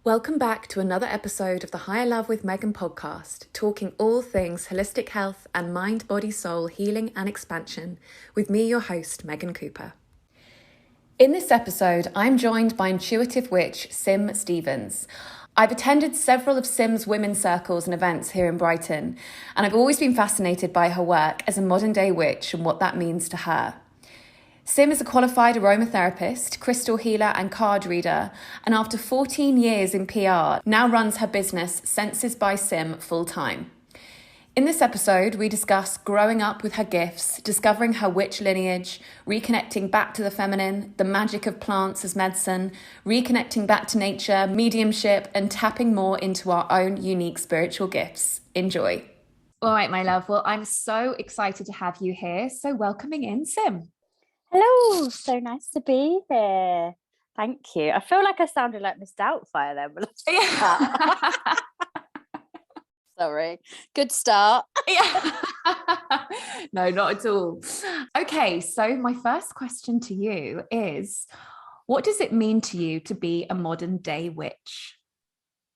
Welcome back to another episode of the Higher Love with Megan podcast, talking all things holistic health and mind, body, soul, healing and expansion with me, your host, Megan Cooper. In this episode, I'm joined by intuitive witch Sim Stevens. I've attended several of Sim's women's circles and events here in Brighton, and I've always been fascinated by her work as a modern day witch and what that means to her. Sim is a qualified aromatherapist, crystal healer and card reader, and after 14 years in PR, now runs her business Senses by Sim full-time. In this episode, we discuss growing up with her gifts, discovering her witch lineage, reconnecting back to the feminine, the magic of plants as medicine, reconnecting back to nature, mediumship, and tapping more into our own unique spiritual gifts. Enjoy. All right, my love. Well, I'm so excited to have you here. So welcoming in Sim. Hello, so nice to be here. Thank you. I feel like I sounded like Miss Doubtfire then. Yeah. Sorry. Good start. Yeah. No, not at all. Okay, so my first question to you is, what does it mean to you to be a modern day witch?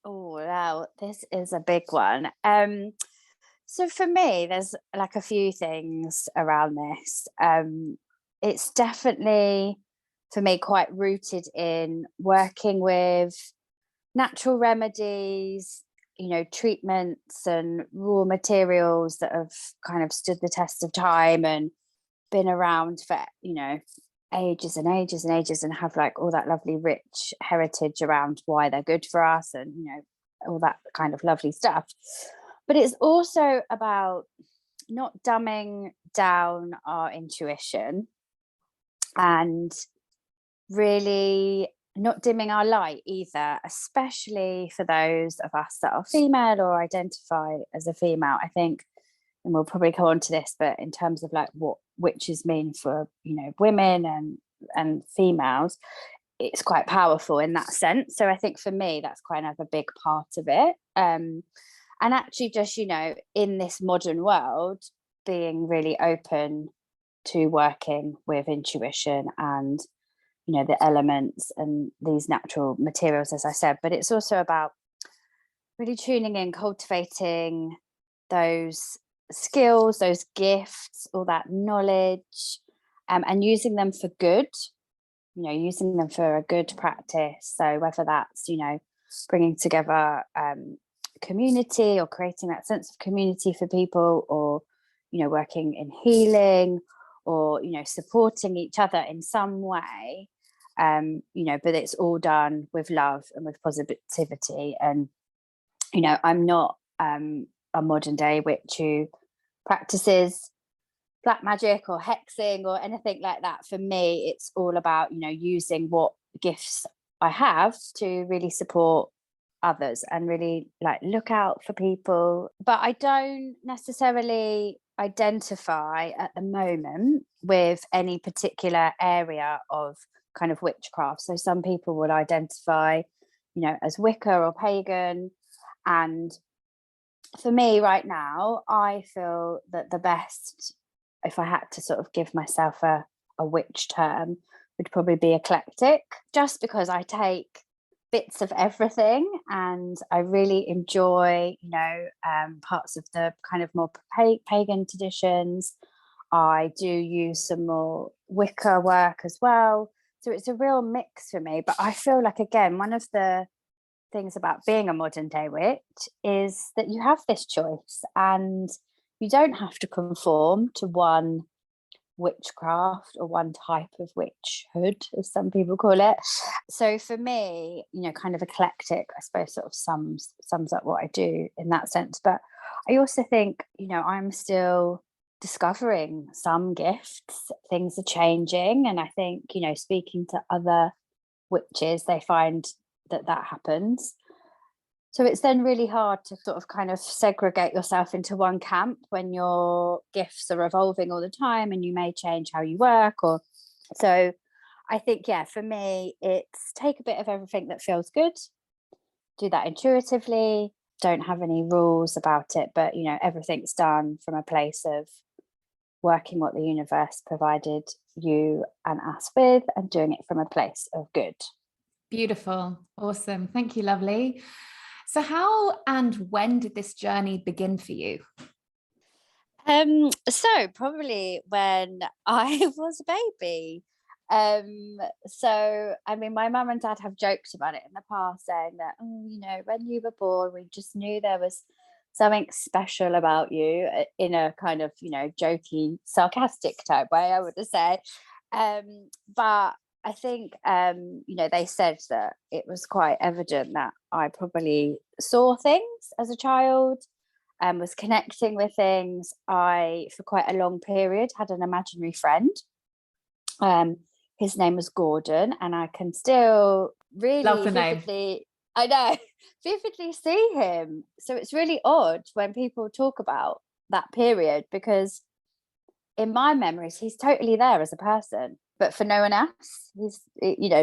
Oh, wow. This is a big one. So for me, there's like a few things around this. It's definitely, for me, quite rooted in working with natural remedies, treatments and raw materials that have kind of stood the test of time and been around for, ages and ages and ages, and have like all that lovely rich heritage around why they're good for us and, all that kind of lovely stuff. But it's also about not dumbing down our intuition and really not dimming our light either, especially for those of us that are female or identify as a female. I think, and we'll probably come on to this, but in terms of like what witches mean for, women and females, it's quite powerful in that sense. So I think for me, that's kind of a big part of it. And actually just, in this modern world, being really open to working with intuition and the elements and these natural materials, as I said. But it's also about really tuning in, cultivating those skills, those gifts, all that knowledge, and using them for good, using them for a good practice. So whether that's bringing together community or creating that sense of community for people, or working in healing, or supporting each other in some way, but it's all done with love and with positivity. And I'm not a modern day witch who practices black magic or hexing or anything like that. For me, it's all about using what gifts I have to really support others and really like look out for people. But I don't necessarily identify at the moment with any particular area of kind of witchcraft. So some people would identify as Wicca or pagan, and for me right now, I feel that the best, if I had to sort of give myself a witch term, would probably be eclectic, just because I take bits of everything and I really enjoy parts of the kind of more pagan traditions. I do use some more Wicca work as well, so it's a real mix for me. But I feel like, again, one of the things about being a modern day witch is that you have this choice and you don't have to conform to one witchcraft or one type of witchhood, as some people call it. So for me, kind of eclectic, I suppose, sort of sums up what I do in that sense. But I also think I'm still discovering some gifts. Things are changing, and I think speaking to other witches, they find that happens. So it's then really hard to sort of kind of segregate yourself into one camp when your gifts are evolving all the time and you may change how you work. Or so I think, yeah, for me, it's take a bit of everything that feels good, do that intuitively, don't have any rules about it, but everything's done from a place of working what the universe provided you and us with, and doing it from a place of good. Beautiful. Awesome. Thank you, lovely. So how and when did this journey begin for you? So probably when I was a baby. So I mean, my mum and dad have joked about it in the past, saying that, oh, when you were born, we just knew there was something special about you, in a kind of, jokey, sarcastic type way, I would say. But I think, they said that it was quite evident that I probably saw things as a child and was connecting with things. I, for quite a long period, had an imaginary friend. His name was Gordon, and I can still Love really the name. vividly, I know, vividly see him. So it's really odd when people talk about that period, because in my memories, he's totally there as a person, but for no one else,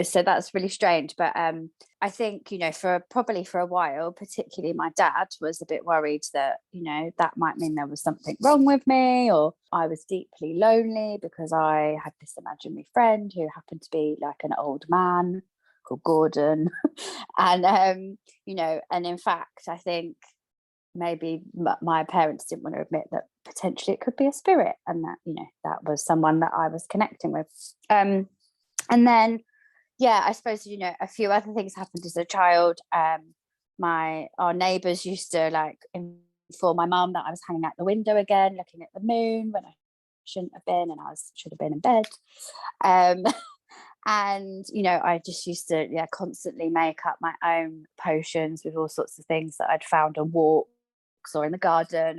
so that's really strange. But I think, for probably for a while, particularly my dad was a bit worried that, that might mean there was something wrong with me, or I was deeply lonely because I had this imaginary friend who happened to be like an old man called Gordon. And, and in fact, I think maybe my parents didn't want to admit that potentially it could be a spirit, and that that was someone that I was connecting with. And then I suppose a few other things happened as a child. Our neighbors used to like inform my mum that I was hanging out the window again looking at the moon when I shouldn't have been, and should have been in bed. And I just used to constantly make up my own potions with all sorts of things that I'd found on walks or in the garden,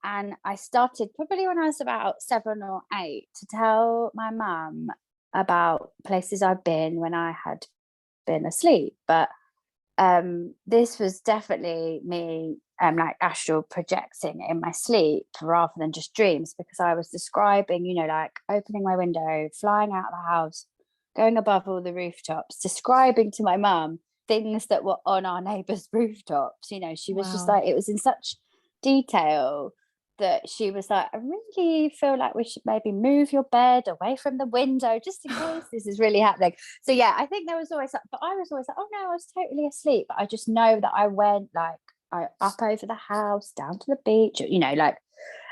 and I started probably when I was about 7 or 8 to tell my mum about places I'd been when I had been asleep. But this was definitely me like astral projecting in my sleep rather than just dreams, because I was describing, like opening my window, flying out of the house, going above all the rooftops, describing to my mum things that were on our neighbours' rooftops. She was just Wow. like, it was in such detail that she was like, I really feel like we should maybe move your bed away from the window just in case this is really happening. So I think there was always, but I was always like, oh no, I was totally asleep. But I just know that I went like up over the house, down to the beach, like,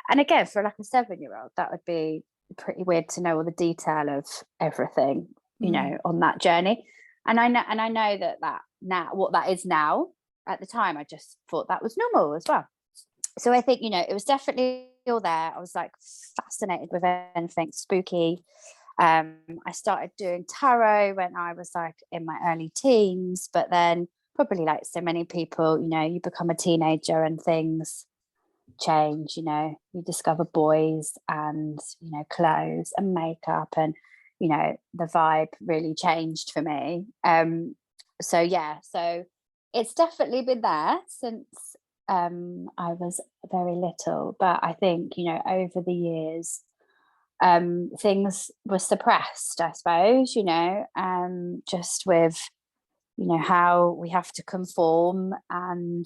and again, for like a 7-year-old, that would be pretty weird to know all the detail of everything, on that journey. And I know that now, what that is now, at the time, I just thought that was normal as well. So I think, it was definitely all there. I was like fascinated with anything spooky. I started doing tarot when I was like in my early teens, but then probably like so many people, you become a teenager and things change. You discover boys and clothes and makeup, and the vibe really changed for me. So it's definitely been there since I was very little. But I think over the years things were suppressed, I suppose, just with how we have to conform and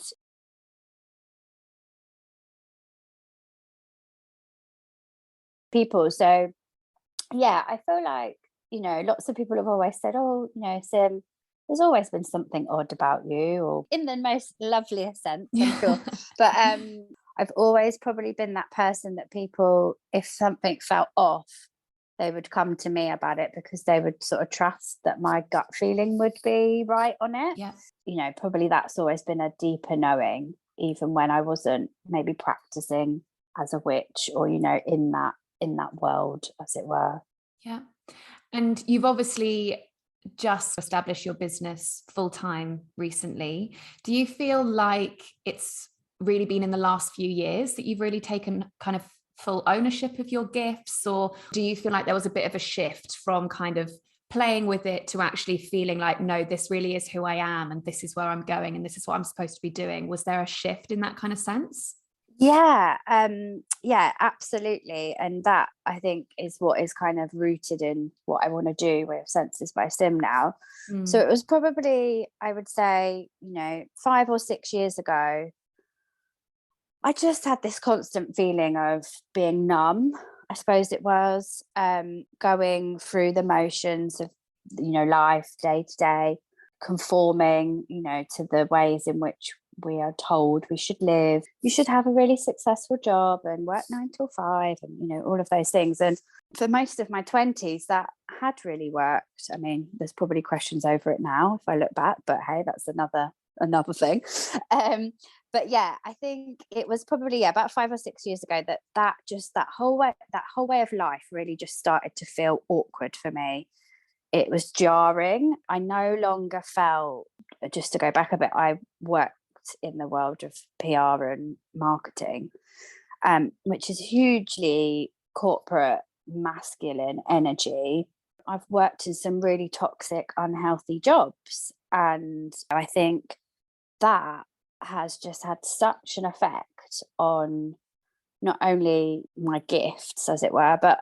people. So I feel like lots of people have always said, oh, Sim, there's always been something odd about you, or in the most loveliest sense, I'm sure. But I've always probably been that person that people, if something felt off, they would come to me about it, because they would sort of trust that my gut feeling would be right on it. Yeah. Probably that's always been a deeper knowing, even when I wasn't maybe practicing as a witch, or in that world, as it were. Yeah. And you've obviously just established your business full time recently. Do you feel like it's really been in the last few years that you've really taken kind of full ownership of your gifts? Or do you feel like there was a bit of a shift from kind of playing with it to actually feeling like, no, this really is who I am, and this is where I'm going, and this is what I'm supposed to be doing? Was there a shift in that kind of sense? Yeah, absolutely. And that, I think, is what is kind of rooted in what I want to do with Senses by Sim now. So it was probably, I would say, 5 or 6 years ago, I just had this constant feeling of being numb. I suppose it was going through the motions of, life day to day, conforming, to the ways in which we are told we should live. You should have a really successful job and work 9 till 5 and, all of those things. And for most of my 20s, that had really worked. I mean, there's probably questions over it now if I look back, but hey, that's another thing. But yeah, I think it was probably about 5 or 6 years ago that whole way of life really just started to feel awkward for me. It was jarring. I no longer felt, just to go back a bit, I worked in the world of PR and marketing, which is hugely corporate, masculine energy. I've worked in some really toxic, unhealthy jobs. And I think that has just had such an effect on not only my gifts, as it were, but,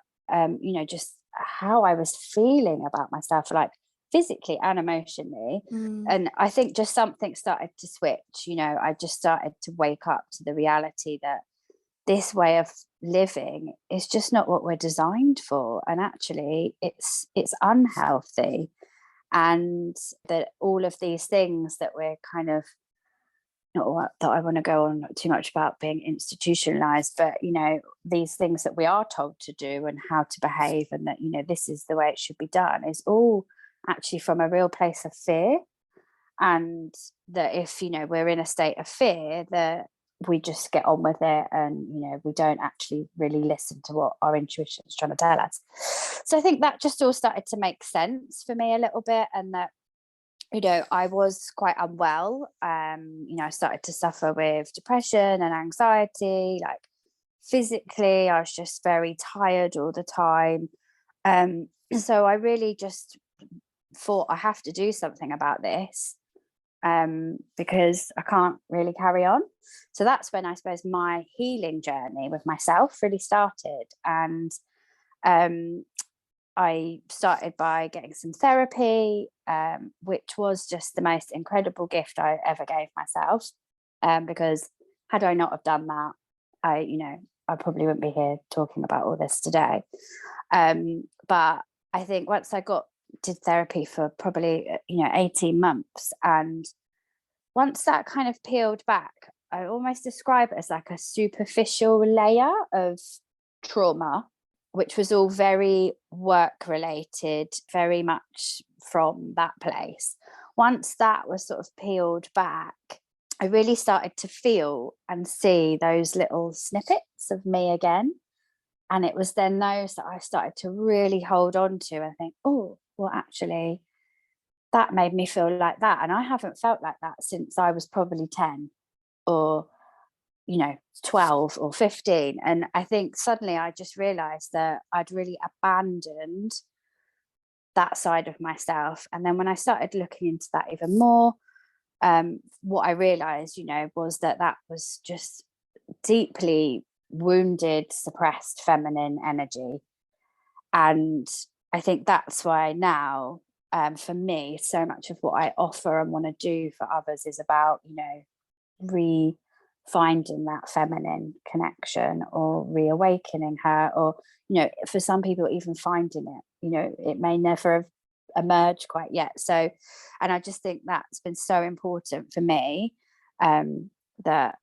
just how I was feeling about myself, like physically and emotionally. And I think just something started to switch. I just started to wake up to the reality that this way of living is just not what we're designed for, and actually it's unhealthy, and that all of these things that we're kind of, not that I want to go on too much about being institutionalized, but these things that we are told to do and how to behave, and that this is the way it should be done, is all actually from a real place of fear. And that if we're in a state of fear, that we just get on with it, and we don't actually really listen to what our intuition is trying to tell us. So I think that just all started to make sense for me a little bit, and that I was quite unwell. I started to suffer with depression and anxiety. Like physically, I was just very tired all the time. So I really just thought I have to do something about this, because I can't really carry on. So that's when I suppose my healing journey with myself really started. And I started by getting some therapy, which was just the most incredible gift I ever gave myself. Because had I not have done that, I probably wouldn't be here talking about all this today. But I think once I did therapy for probably 18 months, and once that kind of peeled back, I almost describe it as like a superficial layer of trauma, which was all very work related, very much from that place. Once that was sort of peeled back, I really started to feel and see those little snippets of me again. And it was then those that I started to really hold on to and think, oh, well, actually, that made me feel like that. And I haven't felt like that since I was probably 10 or 12 or 15. And I think suddenly I just realized that I'd really abandoned that side of myself. And then when I started looking into that even more, what I realized, was that was just deeply wounded, suppressed feminine energy. And I think that's why now, for me, so much of what I offer and want to do for others is about, finding that feminine connection, or reawakening her, or for some people even finding it. It may never have emerged quite yet. So, and I just think that's been so important for me, that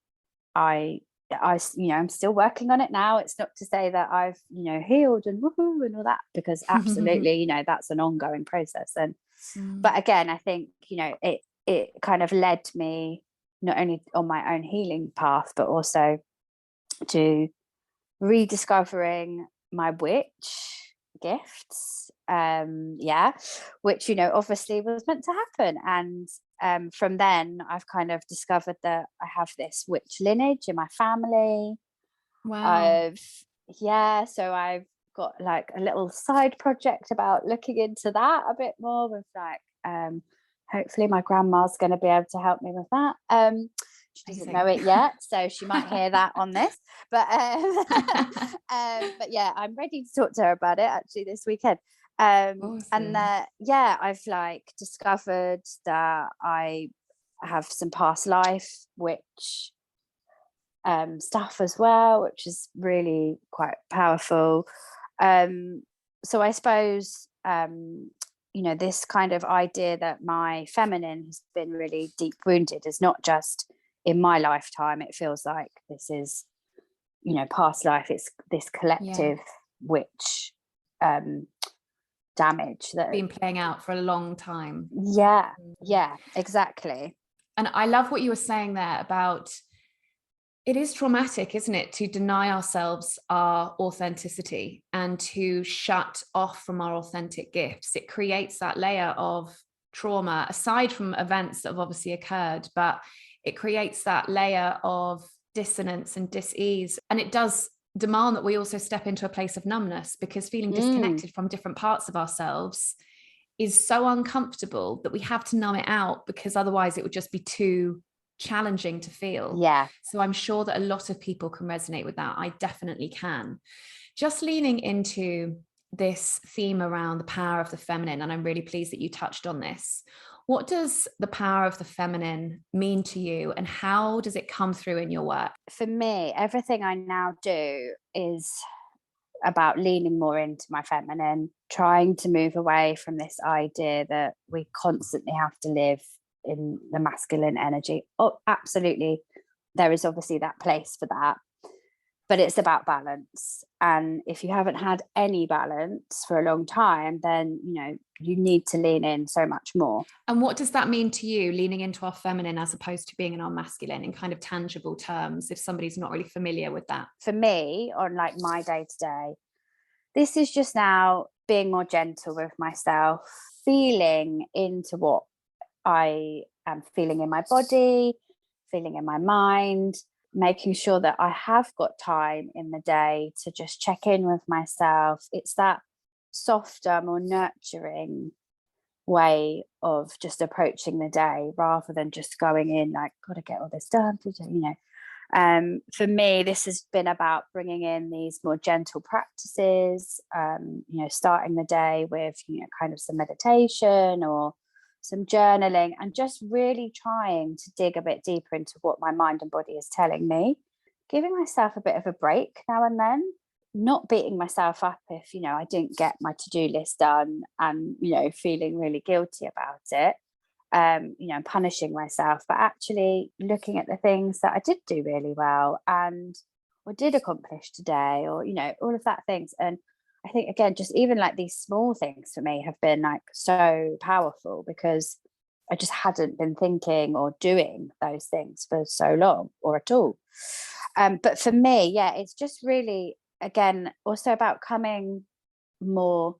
I'm still working on it now. It's not to say that I've healed and woohoo and all that, because absolutely that's an ongoing process. And but again, I think it kind of led me not only on my own healing path, but also to rediscovering my witch gifts, which obviously was meant to happen. And from then I've kind of discovered that I have this witch lineage in my family. Wow. So I've got like a little side project about looking into that a bit more, with like hopefully my grandma's going to be able to help me with that. She doesn't know it yet, so she might hear that on this, but but yeah, I'm ready to talk to her about it actually this weekend. Awesome. And I've like discovered that I have some past life witch stuff as well, which is really quite powerful. So I suppose this kind of idea that my feminine has been really deep wounded is not just in my lifetime. It feels like this is, past life. It's this collective witch damage that been playing out for a long time. Yeah, exactly. And I love what you were saying there about, it is traumatic, isn't it, to deny ourselves our authenticity and to shut off from our authentic gifts. It creates that layer of trauma, aside from events that have obviously occurred, but it creates that layer of dissonance and dis-ease. And it does demand that we also step into a place of numbness, because feeling disconnected from different parts of ourselves is so uncomfortable that we have to numb it out, because otherwise it would just be too challenging to feel. Yeah. So I'm sure that a lot of people can resonate with that. I definitely can. Just leaning into this theme around the power of the feminine, and I'm really pleased that you touched on this. What does the power of the feminine mean to you, and how does it come through in your work? For me, everything I now do is about leaning more into my feminine, trying to move away from this idea that we constantly have to live in the masculine energy. Oh, absolutely. There is obviously that place for that, but it's about balance. And if you haven't had any balance for a long time, then, you need to lean in so much more. And what does that mean to you, leaning into our feminine as opposed to being in our masculine, in kind of tangible terms, if somebody's not really familiar with that? For me, on like my day to day, this is just now being more gentle with myself, feeling into what I am feeling in my body, feeling in my mind, making sure that I have got time in the day to just check in with myself. It's that softer, more nurturing way of just approaching the day, rather than just going in like, gotta get all this done, for me, this has been about bringing in these more gentle practices, starting the day with, kind of some meditation or some journaling, and just really trying to dig a bit deeper into what my mind and body is telling me, giving myself a bit of a break now and then, not beating myself up if, I didn't get my to-do list done, and, feeling really guilty about it. Punishing myself, but actually looking at the things that I did do really well and or did accomplish today, or all of that things. And I think, again, just even like these small things for me have been like so powerful, because I just hadn't been thinking or doing those things for so long, or at all. But for me, yeah, it's just really, again, also about coming more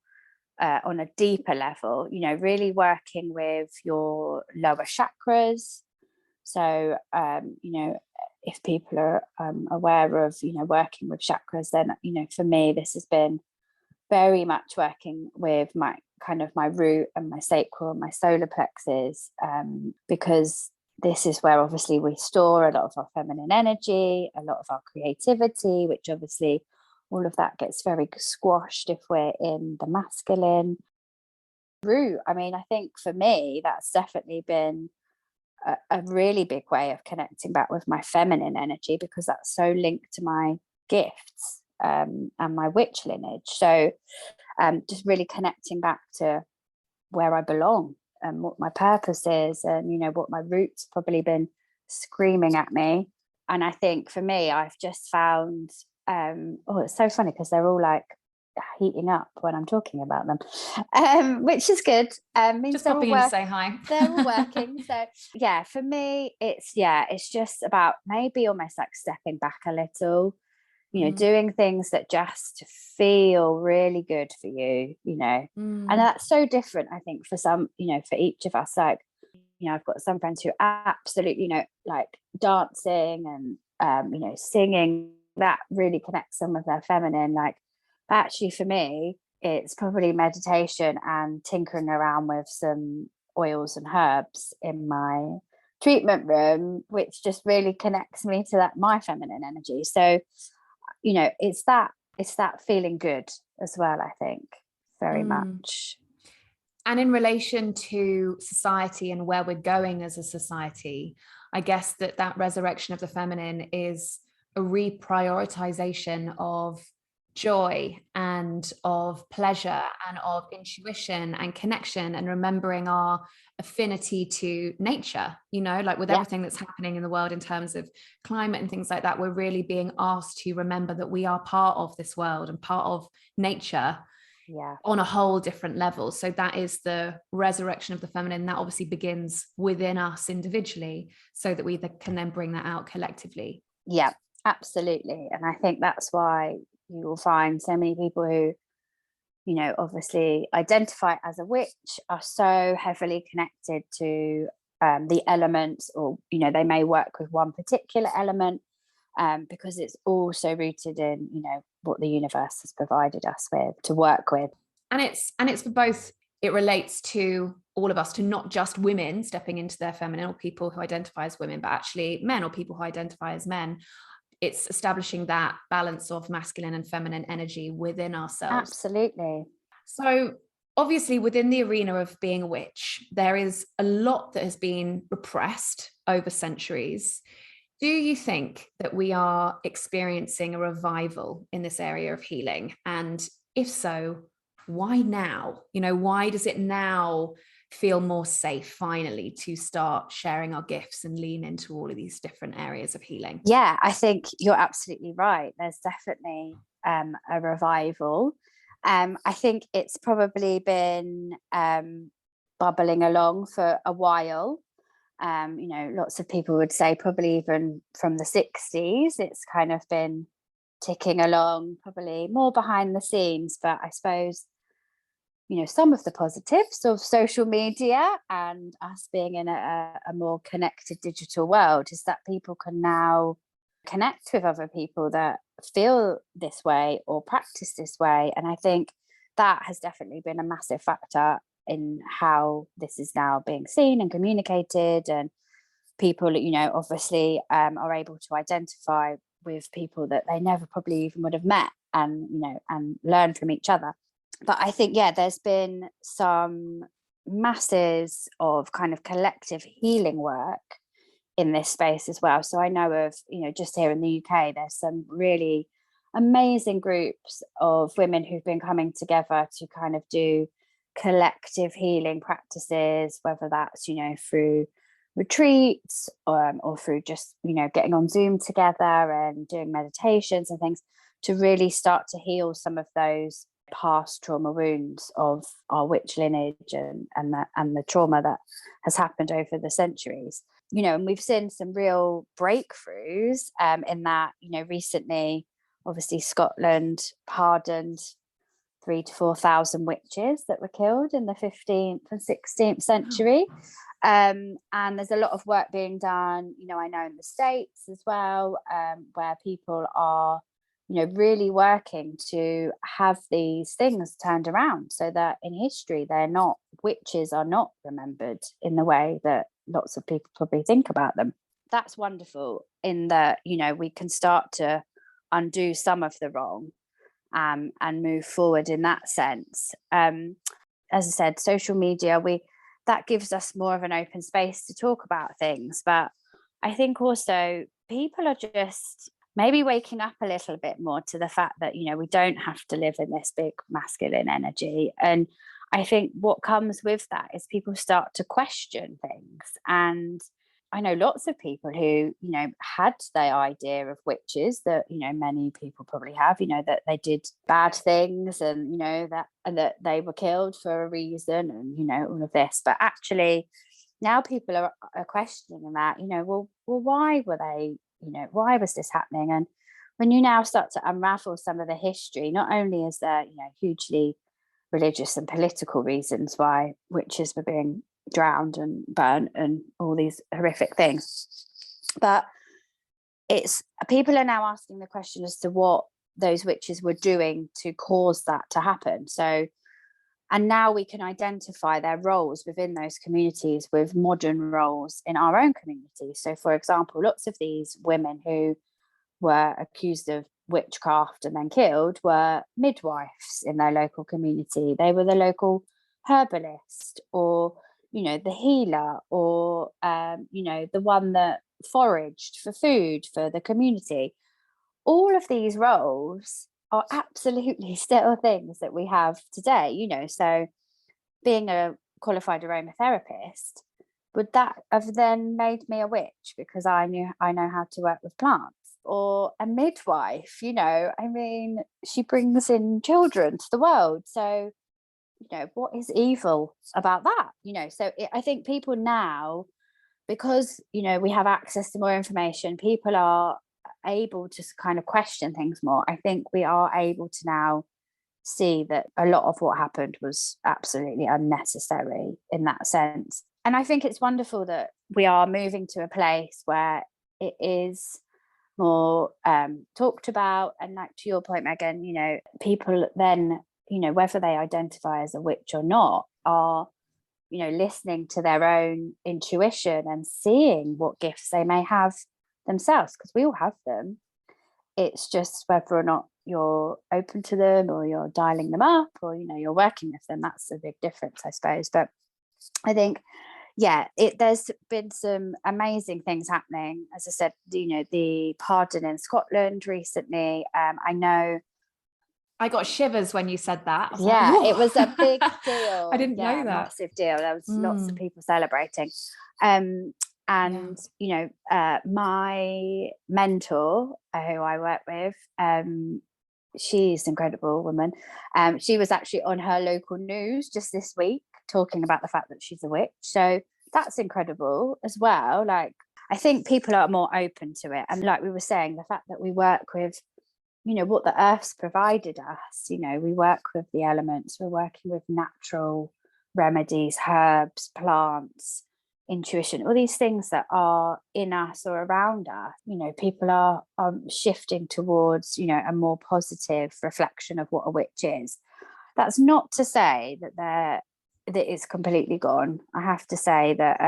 on a deeper level, really working with your lower chakras. So, if people are aware of, working with chakras, then, for me, this has been very much working with my root and my sacral and my solar plexus, because this is where obviously we store a lot of our feminine energy, a lot of our creativity, which obviously all of that gets very squashed if we're in the masculine root. I mean, I think for me, that's definitely been a really big way of connecting back with my feminine energy, because that's so linked to my gifts and my witch lineage. So just really connecting back to where I belong and what my purpose is, and, what my roots probably been screaming at me. And I think for me, I've just found, it's so funny because they're all like heating up when I'm talking about them, which is good. Means just popping in to say hi. They're all working. So yeah, for me, it's just about maybe almost like stepping back a little, doing things that just feel really good for you, and that's so different, I think, for some, for each of us. Like, I've got some friends who absolutely, like dancing and, singing, that really connects them with their feminine. Like, actually, for me, it's probably meditation and tinkering around with some oils and herbs in my treatment room, which just really connects me to that, my feminine energy. So, it's that feeling good as well, I think, very much. And in relation to society and where we're going as a society, I guess that resurrection of the feminine is a reprioritization of joy and of pleasure and of intuition and connection, and remembering our affinity to nature, like with everything that's happening in the world in terms of climate and things like that, we're really being asked to remember that we are part of this world and part of nature on a whole different level. So that is the resurrection of the feminine. That obviously begins within us individually, so that we can then bring that out collectively. Yeah, absolutely. And I think that's why you will find so many people who, obviously identify as a witch are so heavily connected to the elements, or, they may work with one particular element because it's also rooted in, what the universe has provided us with to work with. And it's for both. It relates to all of us, to not just women stepping into their feminine, or people who identify as women, but actually men, or people who identify as men. It's establishing that balance of masculine and feminine energy within ourselves. Absolutely. So obviously within the arena of being a witch, there is a lot that has been repressed over centuries. Do you think that we are experiencing a revival in this area of healing? And if so, why now? Why does it now feel more safe finally to start sharing our gifts and lean into all of these different areas of healing? Yeah, I think you're absolutely right. There's definitely a revival. I think it's probably been bubbling along for a while. Lots of people would say probably even from the 60s, it's kind of been ticking along, probably more behind the scenes. But I suppose, some of the positives of social media and us being in a more connected digital world is that people can now connect with other people that feel this way or practice this way. And I think that has definitely been a massive factor in how this is now being seen and communicated, and people, obviously are able to identify with people that they never probably even would have met, and and learn from each other. But I think, there's been some masses of kind of collective healing work in this space as well. So I know of, just here in the UK, there's some really amazing groups of women who've been coming together to kind of do collective healing practices, whether that's, through retreats or through just, getting on Zoom together and doing meditations and things, to really start to heal some of those past trauma wounds of our witch lineage and the trauma that has happened over the centuries. And we've seen some real breakthroughs in that. Recently, obviously Scotland pardoned 3,000 to 4,000 witches that were killed in the 15th and 16th century. And there's a lot of work being done, I know in the States as well, where people are, really working to have these things turned around, so that in history witches are not remembered in the way that lots of people probably think about them. That's wonderful in that, we can start to undo some of the wrong and move forward in that sense. As I said, social media, that gives us more of an open space to talk about things. But I think also people are just maybe waking up a little bit more to the fact that, we don't have to live in this big masculine energy. And I think what comes with that is people start to question things. And I know lots of people who, had the idea of witches that, many people probably have, that they did bad things and, that they were killed for a reason and, all of this. But actually now people are questioning that, well, why were they, why was this happening? And when you now start to unravel some of the history, not only is there, hugely religious and political reasons why witches were being drowned and burnt and all these horrific things, but it's people are now asking the question as to what those witches were doing to cause that to happen. So, and now we can identify their roles within those communities with modern roles in our own community. So, for example, lots of these women who were accused of witchcraft and then killed were midwives in their local community. They were the local herbalist, or, the healer, or, the one that foraged for food for the community. All of these roles are absolutely still things that we have today, so being a qualified aromatherapist, would that have then made me a witch because I know how to work with plants? Or a midwife, I mean, she brings in children to the world. So, what is evil about that? I think people now, because, we have access to more information, people are able to kind of question things more. I think we are able to now see that a lot of what happened was absolutely unnecessary in that sense. And I think it's wonderful that we are moving to a place where it is more talked about. And like to your point, Megan, people then, whether they identify as a witch or not, are, listening to their own intuition and seeing what gifts they may have themselves, because we all have them. It's just whether or not you're open to them, or you're dialing them up, or you're working with them. That's a big difference, I suppose. But I think, there's been some amazing things happening. As I said, the pardon in Scotland recently. I know. I got shivers when you said that. It was a big deal. I didn't know that. Massive deal. There was lots of people celebrating. My mentor, who I work with, she's an incredible woman. She was actually on her local news just this week talking about the fact that she's a witch. So that's incredible as well. Like, I think people are more open to it. And like we were saying, the fact that we work with, what the earth's provided us, we work with the elements, we're working with natural remedies, herbs, plants, intuition, all these things that are in us or around us. People are shifting towards, a more positive reflection of what a witch is. That's not to say that it's completely gone. I have to say that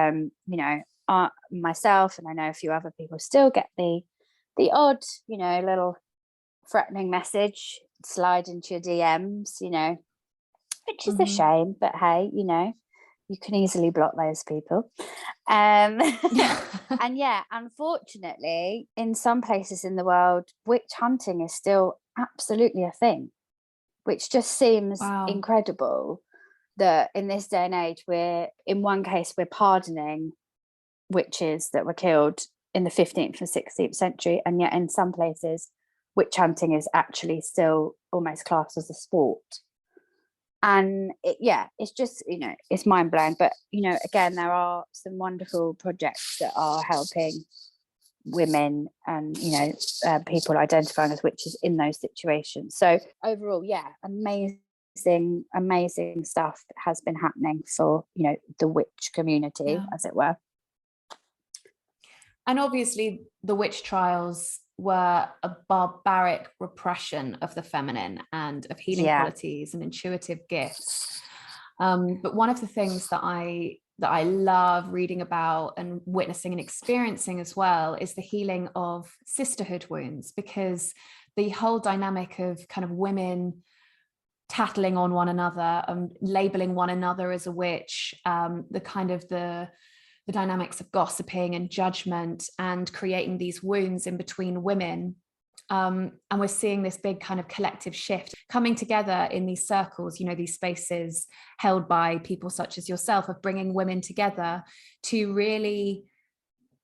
myself, and I know a few other people, still get the odd, little threatening message slide into your DMs, which is a shame, but hey, you can easily block those people. And unfortunately, in some places in the world, witch hunting is still absolutely a thing, which just seems incredible that in this day and age, in one case, we're pardoning witches that were killed in the 15th and 16th century. And yet in some places, witch hunting is actually still almost classed as a sport. And it's just, it's mind blowing. But, again, there are some wonderful projects that are helping women and, people identifying as witches in those situations. So overall, amazing stuff has been happening for, the witch community, as it were. And obviously the witch trials were a barbaric repression of the feminine and of healing qualities and intuitive gifts. But one of the things that I love reading about and witnessing and experiencing as well is the healing of sisterhood wounds, because the whole dynamic of kind of women tattling on one another and labeling one another as a witch, the dynamics of gossiping and judgment and creating these wounds in between women. And we're seeing this big kind of collective shift coming together in these circles, these spaces held by people such as yourself, of bringing women together to really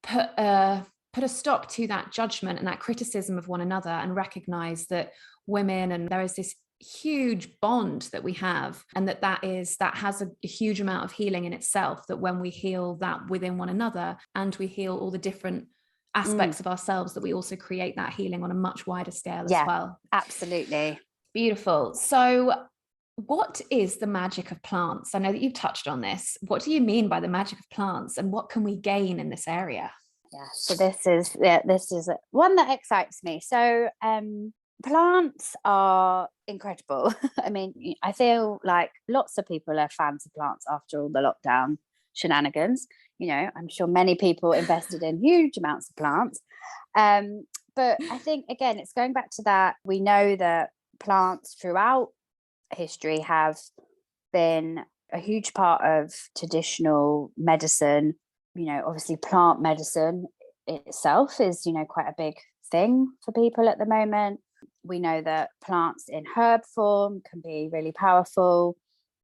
put a stop to that judgment and that criticism of one another, and recognize that women, and there is this huge bond that we have, and that has a huge amount of healing in itself, that when we heal that within one another and we heal all the different aspects of ourselves, that we also create that healing on a much wider scale as well. Absolutely. Beautiful. So what is the magic of plants? I know that you've touched on this. What do you mean by the magic of plants, and what can we gain in this area? So this is one that excites me. So plants are incredible. I mean, I feel like lots of people are fans of plants after all the lockdown shenanigans. I'm sure many people invested in huge amounts of plants. But I think, again, it's going back to that. We know that plants throughout history have been a huge part of traditional medicine. Obviously plant medicine itself is, quite a big thing for people at the moment. we know that plants in herb form can be really powerful,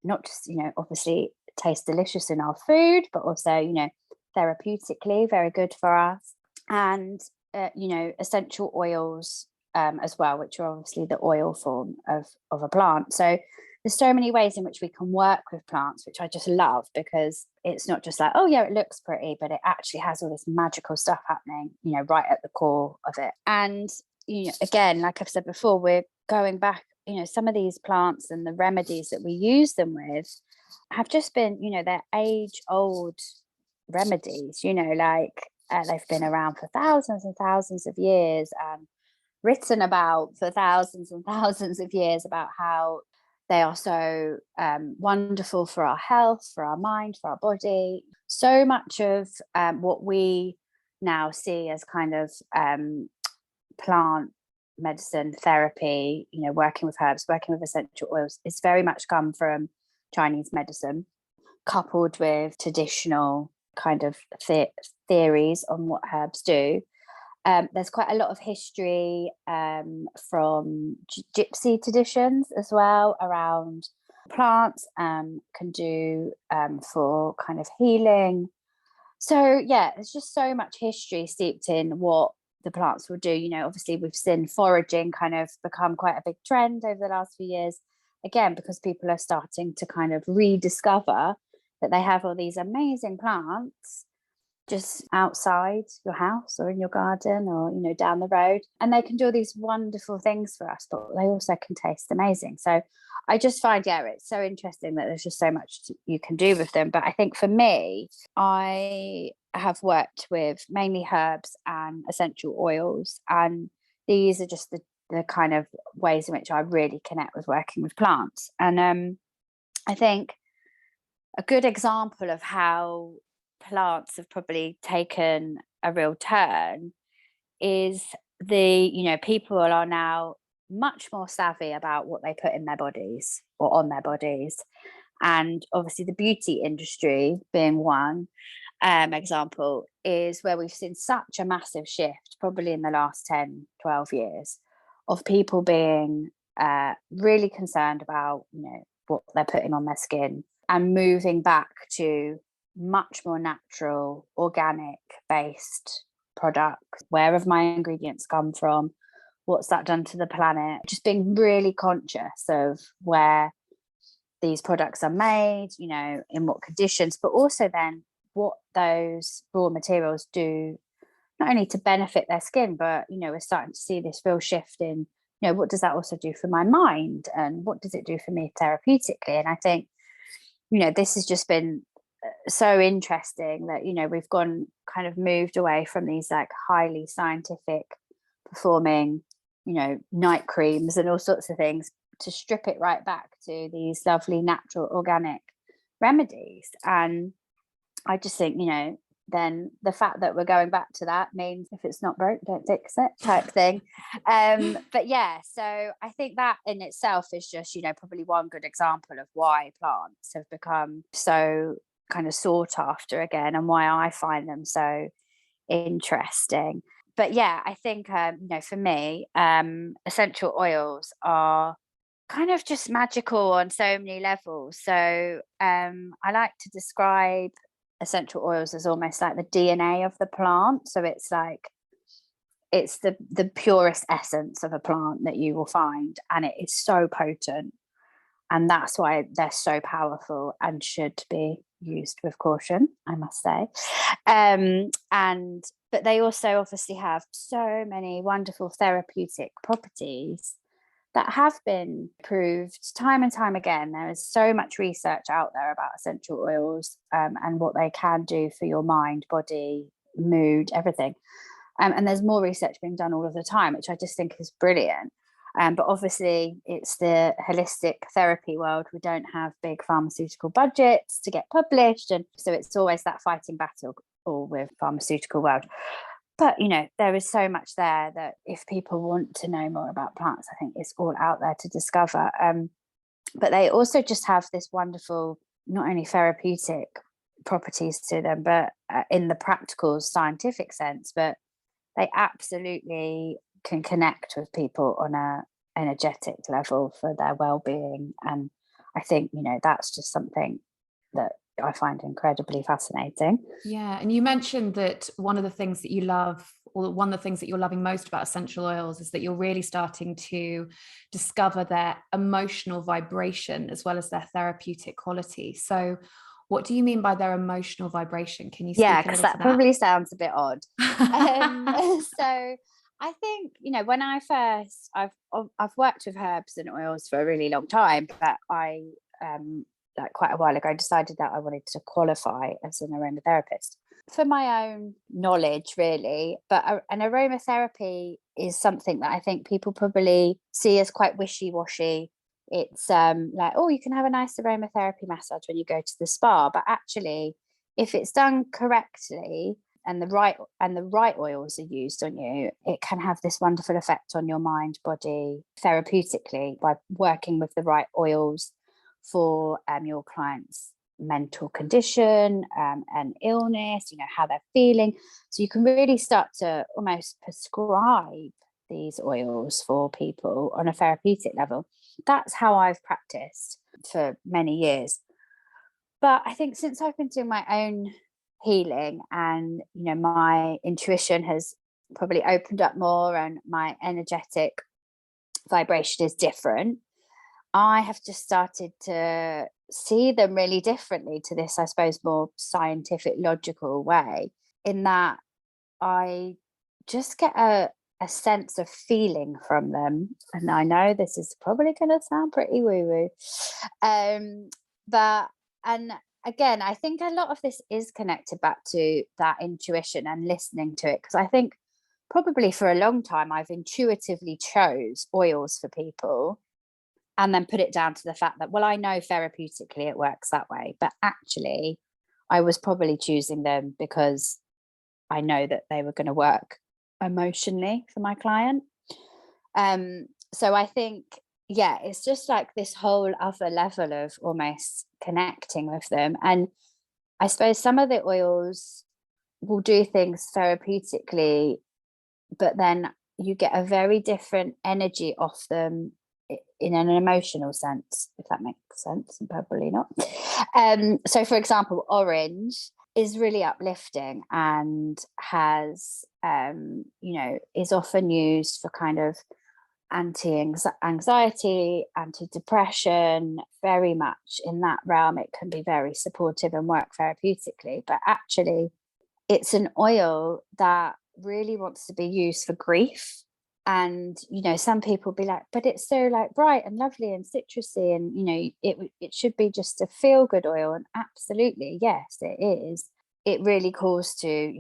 not just, obviously taste delicious in our food, but also, therapeutically very good for us. And, essential oils as well, which are obviously the oil form of a plant. So there's so many ways in which we can work with plants, which I just love, because it's not just like, oh yeah, it looks pretty, but it actually has all this magical stuff happening, right at the core of it. And, again, like I've said before, we're going back, some of these plants and the remedies that we use them with have just been, they're age old remedies, they've been around for thousands and thousands of years, and written about for thousands and thousands of years, about how they are so wonderful for our health, for our mind, for our body. So much of what we now see as kind of plant medicine therapy, working with herbs, working with essential oils, is very much come from Chinese medicine, coupled with traditional kind of theories on what herbs do. There's quite a lot of history from gypsy traditions as well around plants can do for kind of healing. So yeah, there's just so much history steeped in what the plants will do. Obviously we've seen foraging kind of become quite a big trend over the last few years, again, because people are starting to kind of rediscover that they have all these amazing plants just outside your house or in your garden or, down the road. And they can do all these wonderful things for us, but they also can taste amazing. So I just find, it's so interesting that there's just so much you can do with them. But I think for me, I have worked with mainly herbs and essential oils. And these are just the kind of ways in which I really connect with working with plants. And I think a good example of how plants have probably taken a real turn is people are now much more savvy about what they put in their bodies or on their bodies. And obviously the beauty industry being one example is where we've seen such a massive shift, probably in the last 10, 12 years, of people being really concerned about, what they're putting on their skin, and moving back to much more natural, organic based products. Where have my ingredients come from? What's that done to the planet? Just being really conscious of where these products are made, in what conditions, but also then what those raw materials do, not only to benefit their skin, but, we're starting to see this real shift in, what does that also do for my mind, and what does it do for me therapeutically? And I think, this has just been so interesting that, we've kind of moved away from these like highly scientific performing, night creams and all sorts of things, to strip it right back to these lovely natural organic remedies. And I just think, then the fact that we're going back to that means if it's not broke, don't fix it type thing. But yeah, so I think that in itself is just, probably one good example of why plants have become so kind of sought after again, and why I find them so interesting. But yeah, I think, for me, essential oils are kind of just magical on so many levels. So I like to describe essential oils as almost like the DNA of the plant. So it's like, it's the purest essence of a plant that you will find, and it is so potent. And that's why they're so powerful and should be used with caution, I must say. But they also obviously have so many wonderful therapeutic properties that have been proved time and time again. There is so much research out there about essential oils and what they can do for your mind, body, mood, everything. And there's more research being done all of the time, which I just think is brilliant. But obviously it's the holistic therapy world. We don't have big pharmaceutical budgets to get published. And so it's always that fighting battle all with pharmaceutical world. But, there is so much there that if people want to know more about plants, I think it's all out there to discover. But they also just have this wonderful, not only therapeutic properties to them, but in the practical scientific sense, but they absolutely can connect with people on a energetic level for their well-being. And I think, that's just something that I find incredibly fascinating. Yeah. And you mentioned that one of the things that you love, or one of the things that you're loving most about essential oils, is that you're really starting to discover their emotional vibration as well as their therapeutic quality. So what do you mean by their emotional vibration? Can you speak a Because little that to that? probably sounds a bit odd. So I think, when I first, I've worked with herbs and oils for a really long time, but I like quite a while ago decided that I wanted to qualify as an aromatherapist for my own knowledge, really. But an aromatherapy is something that I think people probably see as quite wishy-washy. It's like, oh, you can have a nice aromatherapy massage when you go to the spa, but actually, if it's done correctly and the right oils are used on you, it can have this wonderful effect on your mind, body, therapeutically, by working with the right oils for your client's mental condition and illness, how they're feeling. So you can really start to almost prescribe these oils for people on a therapeutic level. That's how I've practiced for many years. But I think since I've been doing my own healing, and my intuition has probably opened up more and my energetic vibration is different, I have just started to see them really differently to this, I suppose, more scientific, logical way, in that I just get a sense of feeling from them. And I know this is probably going to sound pretty woo-woo. But, and again, I think a lot of this is connected back to that intuition and listening to it. Because I think probably for a long time, I've intuitively chose oils for people and then put it down to the fact that, well, I know therapeutically it works that way. But actually, I was probably choosing them because I know that they were going to work emotionally for my client. So I think, it's just like this whole other level of almost connecting with them. And I suppose some of the oils will do things therapeutically, but then you get a very different energy off them in an emotional sense, if that makes sense, and probably not. So for example, orange is really uplifting and has is often used for kind of anti-anxiety, anti-depression, very much in that realm. It can be very supportive and work therapeutically, but actually it's an oil that really wants to be used for grief. And some people be like, but it's so like bright and lovely and citrusy, and it should be just a feel good oil. And absolutely, yes, it is. It really calls to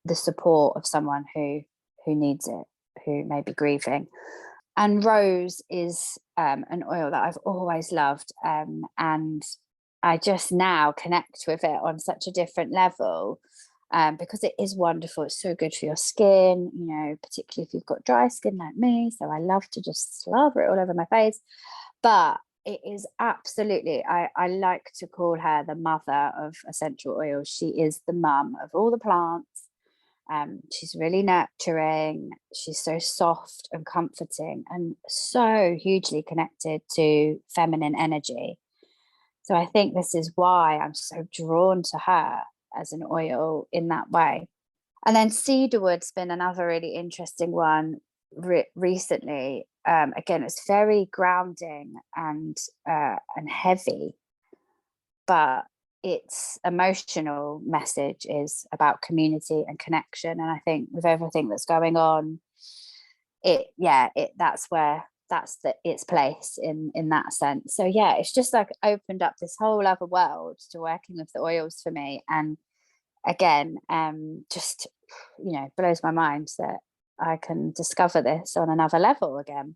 the support of someone who needs it, who may be grieving. And rose is an oil that I've always loved, and I just now connect with it on such a different level. Because it is wonderful. It's so good for your skin, particularly if you've got dry skin like me. So I love to just slather it all over my face. But it is absolutely, I like to call her the mother of essential oils. She is the mum of all the plants. She's really nurturing. She's so soft and comforting and so hugely connected to feminine energy. So I think this is why I'm so drawn to her as an oil in that way. And then cedarwood's been another really interesting one recently. Again, it's very grounding and heavy, but its emotional message is about community and connection. And I think with everything that's going on, that's its place in that sense. So it's just like opened up this whole other world to working with the oils for me. And again, just blows my mind that I can discover this on another level again.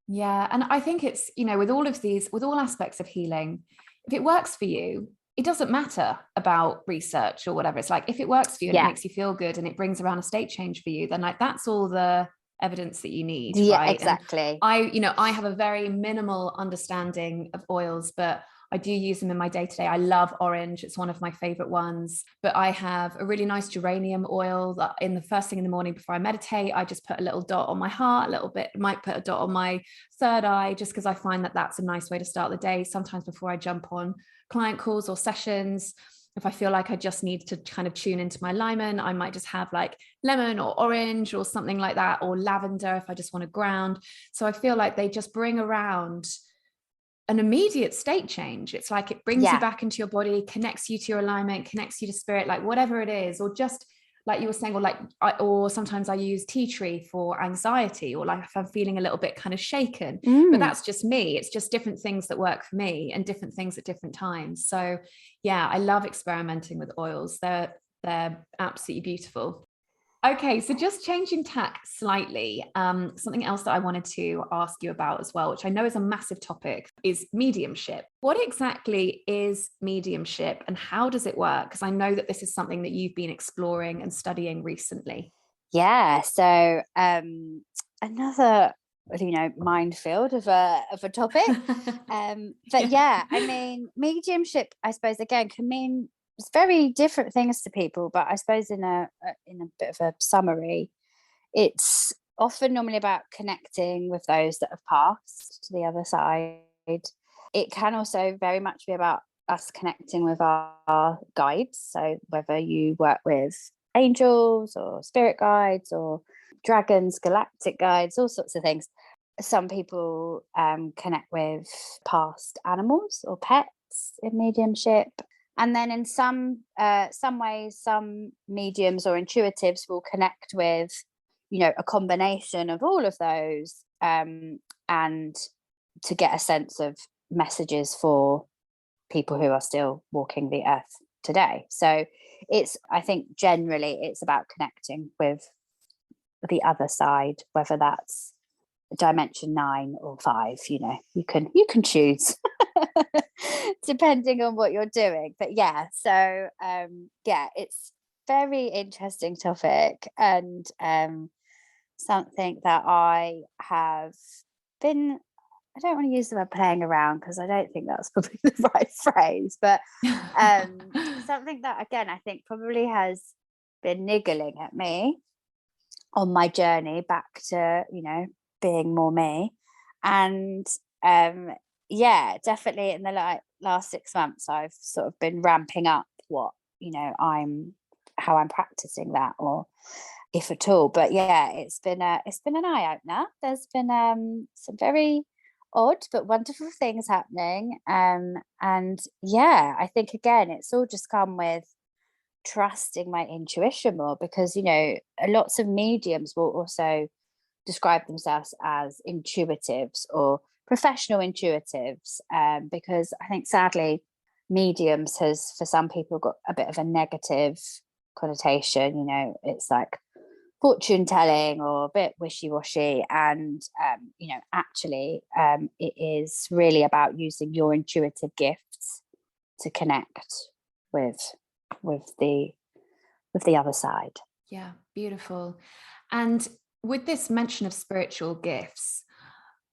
Yeah. And I think it's, with all aspects of healing, if it works for you, it doesn't matter about research or whatever. It's like, if it works for you and it makes you feel good and it brings around a state change for you, then like that's all the evidence that you need, right? Exactly. And I have a very minimal understanding of oils, but I do use them in my day-to-day. I love orange. It's one of my favorite ones. But I have a really nice geranium oil that in the first thing in the morning before I meditate, I just put a little dot on my heart, a little bit, might put a dot on my third eye, just because I find that that's a nice way to start the day. Sometimes before I jump on client calls or sessions, if I feel like I just need to kind of tune into my alignment, I might just have like lemon or orange or something like that, or lavender if I just want to ground. So I feel like they just bring around an immediate state change. It's like it brings you back into your body, connects you to your alignment, connects you to spirit, like whatever it is, or just like you were saying, or sometimes I use tea tree for anxiety, or like if I'm feeling a little bit kind of shaken, but that's just me. It's just different things that work for me and different things at different times. So yeah, I love experimenting with oils. They're absolutely beautiful. Okay, so just changing tack slightly, something else that I wanted to ask you about as well, which I know is a massive topic, is mediumship. What exactly is mediumship and how does it work? Because I know that this is something that you've been exploring and studying recently. Yeah, so another minefield of a topic. But yeah, I mean, mediumship, I suppose, again, can mean it's very different things to people, but I suppose in a bit of a summary, it's often normally about connecting with those that have passed to the other side. It can also very much be about us connecting with our guides. So whether you work with angels or spirit guides or dragons, galactic guides, all sorts of things. Some people connect with past animals or pets in mediumship. And then in some ways, some mediums or intuitives will connect with, a combination of all of those, and to get a sense of messages for people who are still walking the earth today. So I think generally it's about connecting with the other side, whether that's dimension 9 or 5, you can choose depending on what you're doing. But yeah, so it's very interesting topic, and something that I have been, I don't want to use the word playing around because I don't think that's probably the right phrase, but something that, again, I think probably has been niggling at me on my journey back to, being more me. And definitely in the last 6 months, I've sort of been ramping up what, how I'm practicing that, or if at all. But yeah, it's been an eye opener. There's been some very odd but wonderful things happening, and yeah, I think again it's all just come with trusting my intuition more, because lots of mediums will also describe themselves as intuitives or professional intuitives, because I think sadly mediums has for some people got a bit of a negative connotation. It's like fortune telling or a bit wishy-washy, and actually it is really about using your intuitive gifts to connect with the other side. Yeah, beautiful. And with this mention of spiritual gifts,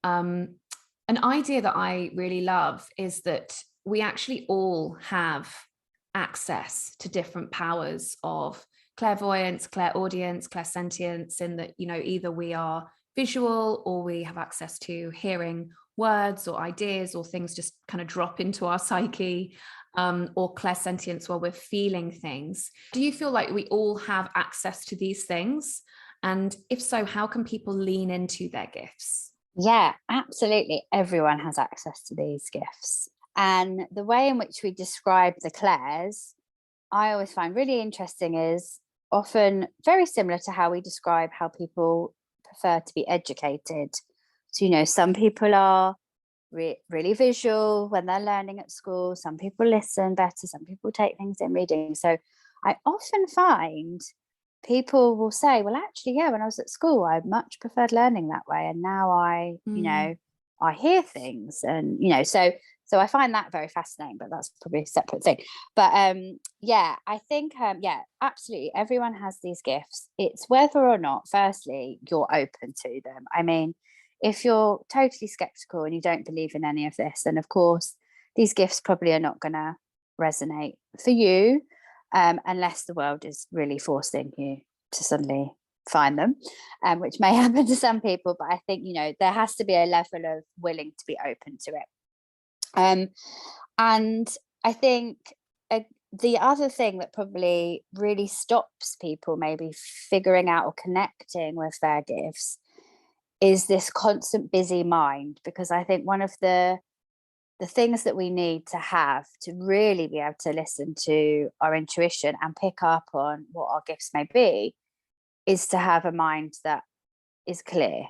an idea that I really love is that we actually all have access to different powers of clairvoyance, clairaudience, clairsentience, in that, either we are visual or we have access to hearing words or ideas or things just kind of drop into our psyche, or clairsentience while we're feeling things. Do you feel like we all have access to these things? And if so, how can people lean into their gifts? Yeah, absolutely. Everyone has access to these gifts. And the way in which we describe the clairs, I always find really interesting, is often very similar to how we describe how people prefer to be educated. So, some people are really visual when they're learning at school. Some people listen better. Some people take things in reading. So I often find people will say, well, actually, yeah, when I was at school, I much preferred learning that way. And now I hear things. And, so I find that very fascinating, but that's probably a separate thing. But I think, absolutely. Everyone has these gifts. It's whether or not, firstly, you're open to them. I mean, if you're totally skeptical and you don't believe in any of this, then of course these gifts probably are not going to resonate for you, unless the world is really forcing you to suddenly find them, which may happen to some people. But I think, you know, there has to be a level of willing to be open to it. And I think the other thing that probably really stops people maybe figuring out or connecting with their gifts is this constant busy mind, because I think one of the things that we need to have to really be able to listen to our intuition and pick up on what our gifts may be is to have a mind that is clear.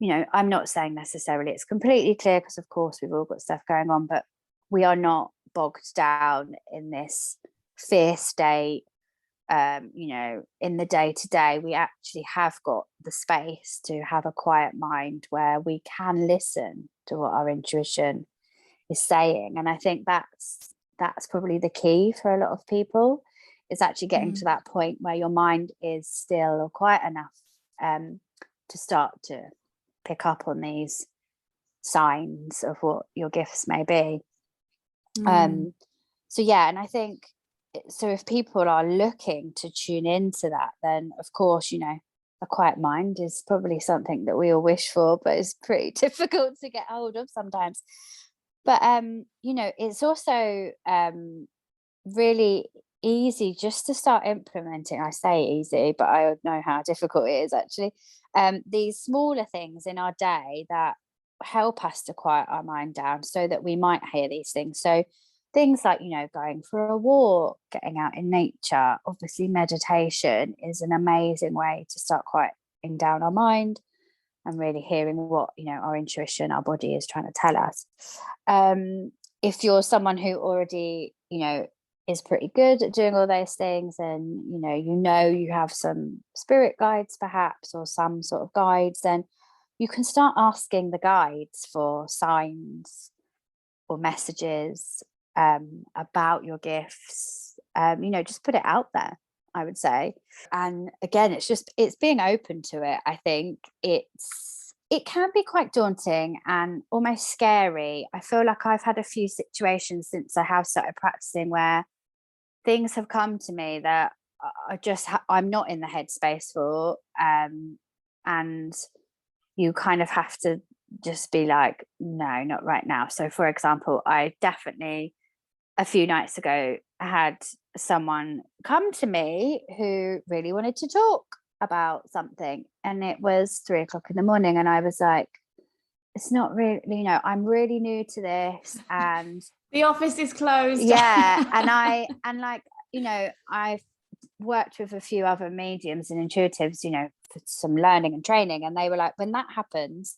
You know, I'm not saying necessarily it's completely clear, because of course we've all got stuff going on, but we are not bogged down in this fear state. You know, in the day to day, we actually have got the space to have a quiet mind where we can listen to what our intuition is saying. And I think that's probably the key for a lot of people, is actually getting to that point where your mind is still or quiet enough to start to pick up on these signs of what your gifts may be. So yeah, and I think, so if people are looking to tune into that, then of course, you know, a quiet mind is probably something that we all wish for, but it's pretty difficult to get hold of sometimes. But you know, it's also really easy just to start implementing. I say easy, but I know how difficult it is actually. These smaller things in our day that help us to quiet our mind down so that we might hear these things. So things like, you know, going for a walk, getting out in nature. Obviously meditation is an amazing way to start quieting down our mind and really hearing what, you know, our intuition, our body is trying to tell us. If you're someone who already, you know, is pretty good at doing all those things, and you know you have some spirit guides perhaps, or some sort of guides, then you can start asking the guides for signs or messages about your gifts. You know, just put it out there, I would say. And again, it's being open to it. I think it can be quite daunting and almost scary. I feel like I've had a few situations since I have started practicing where things have come to me that I'm not in the headspace for, and you kind of have to just be like, no, not right now. So for example, I definitely a few nights ago had someone come to me who really wanted to talk about something, and it was 3:00 in the morning, and I was like, it's not really, you know, I'm really new to this, and the office is closed. Yeah. and like, you know, I've worked with a few other mediums and intuitives, you know, for some learning and training, and they were like, when that happens,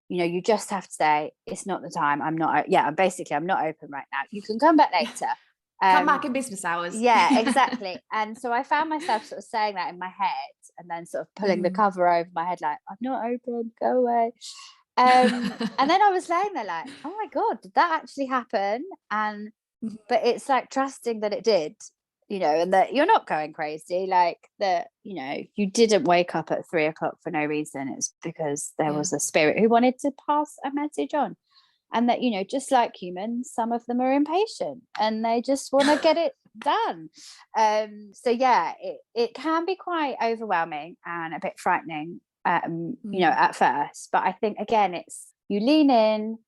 you know, you just have to say, it's not the time. I'm not open right now. You can come back later. Come back in business hours. Yeah, exactly. And so I found myself sort of saying that in my head, and then sort of pulling the cover over my head, like, I'm not open, go away. And then I was laying there like, oh my God, did that actually happen? And but it's like trusting that it did, you know, and that you're not going crazy, like that, you know, you didn't wake up at 3:00 for no reason. It's because there was a spirit who wanted to pass a message on. And that, you know, just like humans, some of them are impatient and they just want to get it done. So yeah, it can be quite overwhelming and a bit frightening, you know, at first. But I think, again, it's you lean in,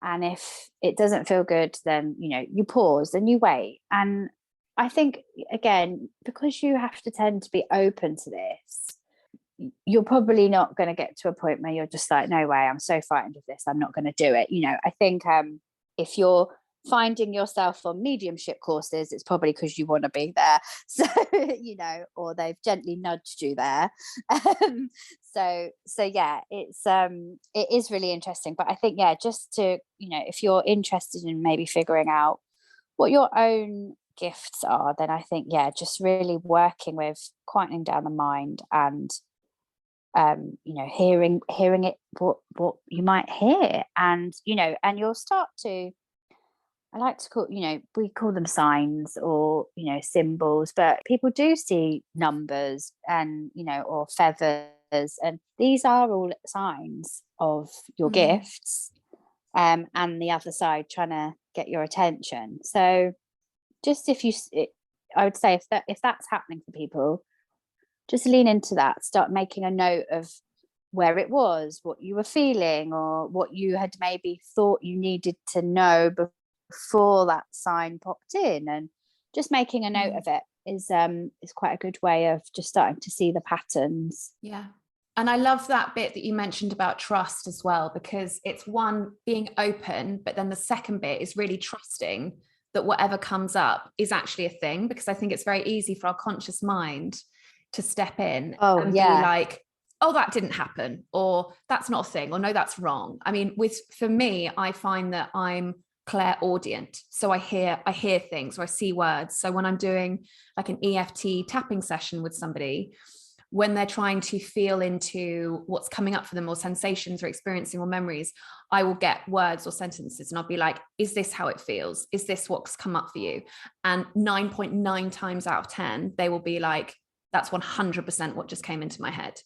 and if it doesn't feel good, then, you know, you pause and you wait. And I think, again, because you have to tend to be open to this, you're probably not going to get to a point where you're just like, no way, I'm so frightened of this, I'm not going to do it. You know, I think if you're finding yourself on mediumship courses, it's probably because you want to be there. So, you know, or they've gently nudged you there. So yeah, it is really interesting. But I think, yeah, just to, you know, if you're interested in maybe figuring out what your own gifts are, then I think, yeah, just really working with quietening down the mind and you know, hearing it, what you might hear, and, you know, and you'll start to, I like to call, you know, we call them signs or, you know, symbols, but people do see numbers and, you know, or feathers, and these are all signs of your gifts. and the other side trying to get your attention. So just I would say if that's happening for people, just lean into that, start making a note of where it was, what you were feeling, or what you had maybe thought you needed to know before that sign popped in, and just making a note of it is quite a good way of just starting to see the patterns. Yeah. And I love that bit that you mentioned about trust as well, because it's one, being open, but then the second bit is really trusting that whatever comes up is actually a thing, because I think it's very easy for our conscious mind to step in and be like, oh, that didn't happen, or that's not a thing, or no, that's wrong. I mean, for me, I find that I'm clairaudient. So I hear things, or I see words. So when I'm doing like an EFT tapping session with somebody, when they're trying to feel into what's coming up for them, or sensations or experiencing or memories, I will get words or sentences and I'll be like, is this how it feels? Is this what's come up for you? And 9.9 times out of 10, they will be like, that's 100% what just came into my head.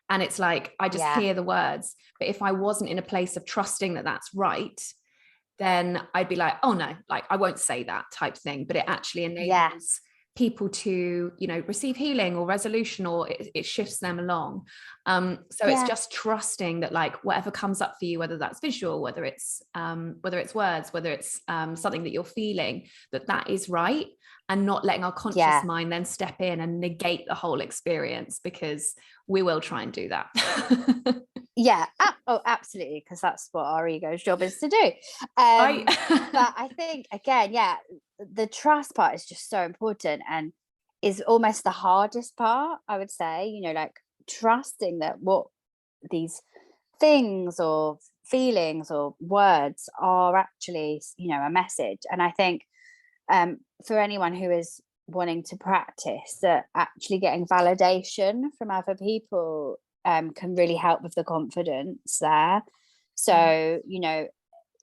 And it's like, I just hear the words. But if I wasn't in a place of trusting that that's right, then I'd be like, oh no, like I won't say that type thing. But it actually enables people to, you know, receive healing or resolution, or it shifts them along. So it's just trusting that like whatever comes up for you, whether that's visual, whether it's words, whether it's something that you're feeling, that is right, and not letting our conscious mind then step in and negate the whole experience, because we will try and do that. Oh, absolutely, because that's what our ego's job is to do. But I think again, the trust part is just so important, and is almost the hardest part, I would say. You know, like trusting that what these things or feelings or words are actually, you know, a message. And I think for anyone who is wanting to practice, that actually getting validation from other people can really help with the confidence there. So, you know,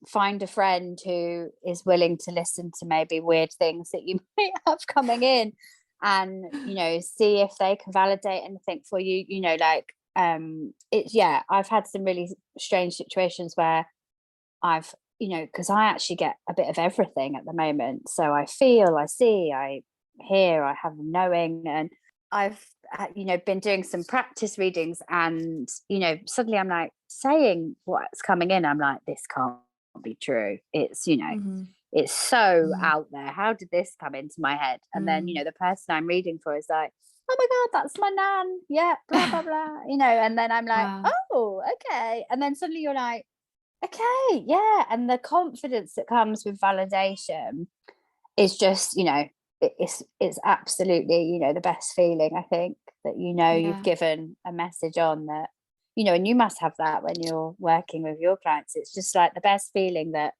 find a friend who is willing to listen to maybe weird things that you might have coming in, and, you know, see if they can validate anything for you. You know, like I've had some really strange situations where I've, you know, because I actually get a bit of everything at the moment. So I feel, I see, I hear, I have a knowing, and I've you know, been doing some practice readings, and, you know, suddenly I'm like saying what's coming in, I'm like, this can't be true. It's, you know, it's so out there. How did this come into my head? And then, you know, the person I'm reading for is like, oh my God, that's my nan. Yeah, blah, blah, blah. You know, and then I'm like, oh, okay. And then suddenly you're like, okay, yeah. And the confidence that comes with validation is just, you know, it's absolutely, you know, the best feeling, I think, that, you know, you've given a message on that, you know, and you must have that when you're working with your clients. It's just like the best feeling that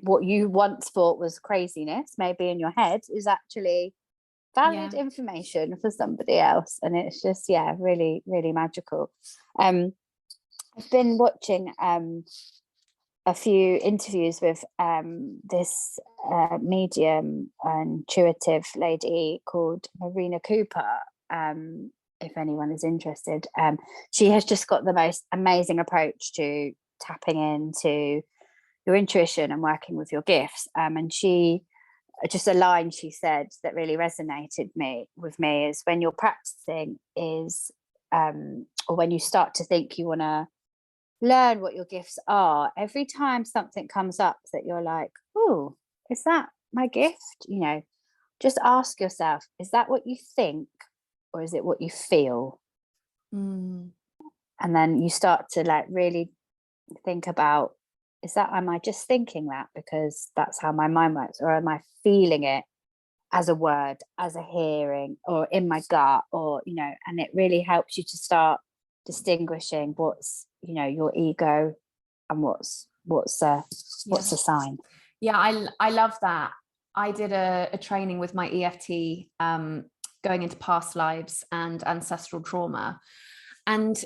what you once thought was craziness, maybe in your head, is actually valid information for somebody else. And it's just, really, really magical. I've been watching a few interviews with this medium intuitive lady called Marina Cooper. If anyone is interested, she has just got the most amazing approach to tapping into your intuition and working with your gifts. And she, just a line she said that really resonated with me is, when you're practicing is, or when you start to think you want to learn what your gifts are, every time something comes up that you're like, oh, is that my gift? You know, just ask yourself, is that what you think, or is it what you feel? And then you start to like really think about, am I just thinking that because that's how my mind works, or am I feeling it as a word, as a hearing, or in my gut, or, you know? And it really helps you to start distinguishing what's, you know, your ego, and what's a sign. I love that. I did a training with my EFT going into past lives and ancestral trauma, and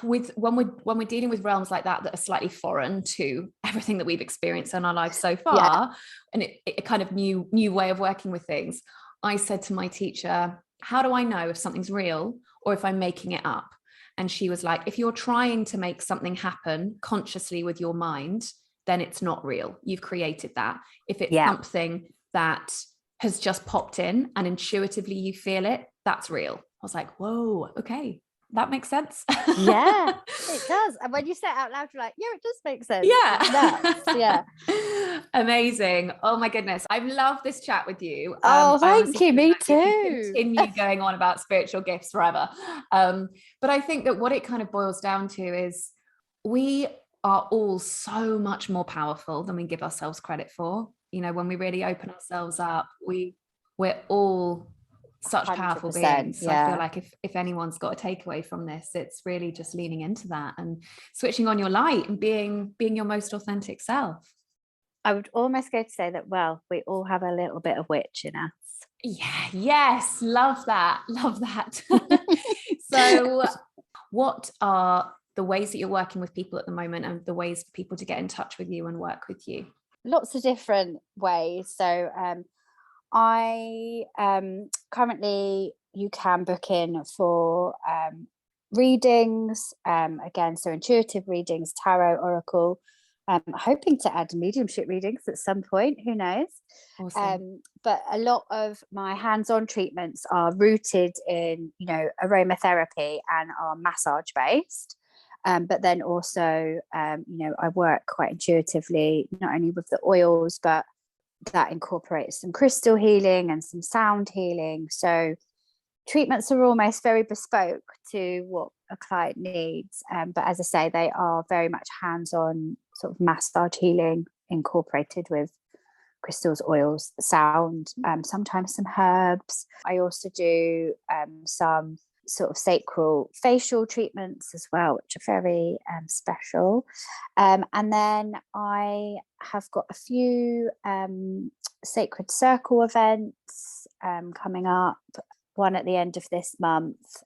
when we're dealing with realms like that are slightly foreign to everything that we've experienced in our lives so far, and it kind of new way of working with things, I said to my teacher, how do I know if something's real or if I'm making it up? And she was like, if you're trying to make something happen consciously with your mind, then it's not real. You've created that. If it's something that has just popped in and intuitively you feel it, that's real. I was like, whoa, okay, that makes sense. Yeah, it does. And when you say it out loud, you're like, yeah, it does make sense. Yeah. Yeah. Amazing. Oh my goodness. I've loved this chat with you. Thank you. Me too. Continue going on about spiritual gifts forever. But I think that what it kind of boils down to is we are all so much more powerful than we give ourselves credit for. You know, when we really open ourselves up, we're all such powerful beings. So I feel like if anyone's got a takeaway from this, it's really just leaning into that and switching on your light and being your most authentic self. I would almost go to say that, well, we all have a little bit of witch in us. Yeah, yes, love that. So what are the ways that you're working with people at the moment, and the ways for people to get in touch with you and work with you? Lots of different ways. So I currently, you can book in for readings, again, so intuitive readings, tarot, oracle. Hoping to add mediumship readings at some point, who knows. Awesome. But a lot of my hands-on treatments are rooted in, you know, aromatherapy and are massage based. But then also, you know, I work quite intuitively, not only with the oils, but that incorporates some crystal healing and some sound healing. So treatments are almost very bespoke to what a client needs. But as I say, they are very much hands-on sort of massage healing incorporated with crystals, oils, sound, sometimes some herbs. I also do some sort of sacral facial treatments as well, which are very special. And then I have got a few sacred circle events coming up. One at the end of this month,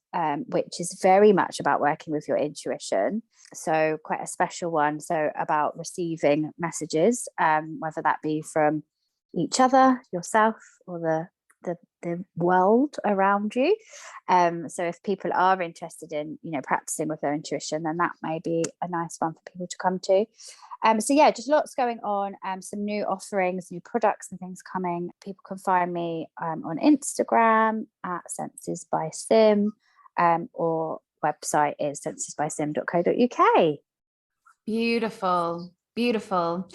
which is very much about working with your intuition. So quite a special one. So about receiving messages, whether that be from each other, yourself, or the world around you. So if people are interested in, you know, practicing with their intuition, then that may be a nice one for people to come to. So yeah, just lots going on, some new offerings, new products and things coming. People can find me on Instagram at Senses by Sim, or website is sensesbysim.co.uk. Beautiful, beautiful.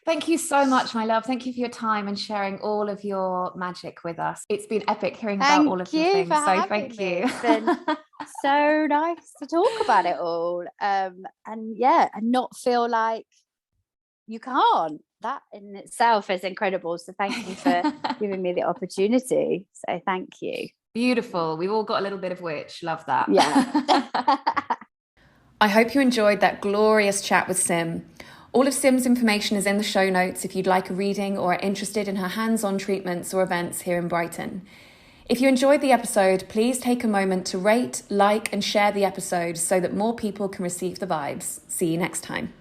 Thank you so much, my love. Thank you for your time and sharing all of your magic with us. It's been epic hearing about all of the things. So thank you. It's been so nice to talk about it all. And yeah, and not feel like you can't. That in itself is incredible. So thank you for giving me the opportunity. So thank you. Beautiful. We've all got a little bit of witch. Love that. Yeah. I hope you enjoyed that glorious chat with Sim. All of Sim's information is in the show notes if you'd like a reading or are interested in her hands-on treatments or events here in Brighton. If you enjoyed the episode, please take a moment to rate, like, and share the episode so that more people can receive the vibes. See you next time.